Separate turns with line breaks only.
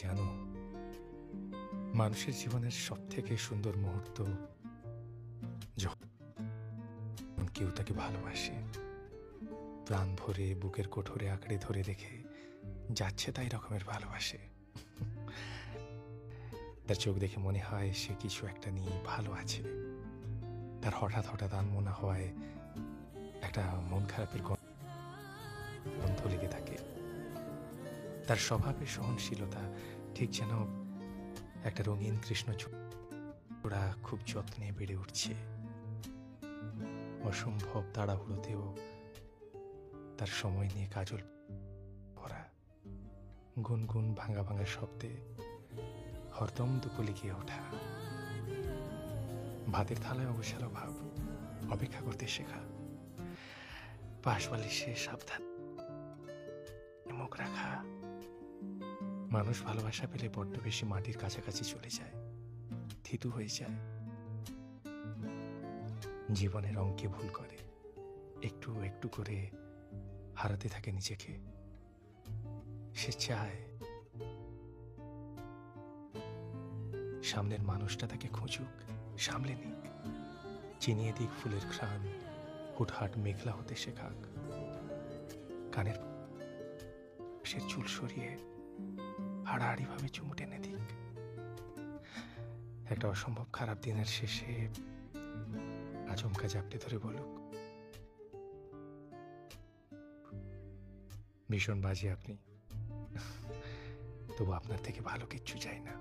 জানো, মানুষের জীবনের সবথেকে সুন্দর মুহূর্ত যখন কেউ তাকে ভালোবাসে, প্রাণ ভরে বুকের কোঠরে আঁকড়ে ধরে রেখে যাচ্ছে তাই রকমের ভালোবাসে। তার চোখ দেখে মনে হয় সে কিছু একটা নিয়ে ভালো আছে। তার হঠাৎ হঠাৎ আনমনা হওয়ায় একটা মন খারাপের গন্ধ লেগে থাকে। তার স্বভাবের সহনশীলতা ঠিক যেন একটা রঙিন কৃষ্ণচূড়া খুব যত্নে বেড়ে উঠছে। অসম্ভব তাড়াহুড়োতেও তার সময় নিয়ে কাজল ভরা, গুনগুন ভাঙা ভাঙা শব্দে হরদম দুপুলে গিয়ে ওঠা, ভাতের থালায় অবসালো ভাব, অপেক্ষা করতে শেখা, পাশবালিশে সাবধান মুখ রাখা। মানুষ ভালোবাসা পেলে বড্ড বেশি মাটির কাছাকাছি চলে যায়, থিতু হয়ে যায়, জীবনের অঙ্কে ভুল করে, একটু একটু করে হারাতে থাকে নিজেকে। সে চায় সামনের মানুষটা তাকে খুঁজুক, সামলে নিক, চিনিয়ে দিক ফুলের ঘ্রাণ, হুটহাট মেঘলা হতে শেখাক, কানের সে চুল সরিয়ে হাড়াহাড়ি ভাবে চুমু টেনে দিক। একটা অসম্ভব খারাপ দিনের শেষে আচমকা জাপটে ধরে বলুক, ভীষণ বাজে আপনি, তবু আপনার থেকে ভালো কিচ্ছু চাই না।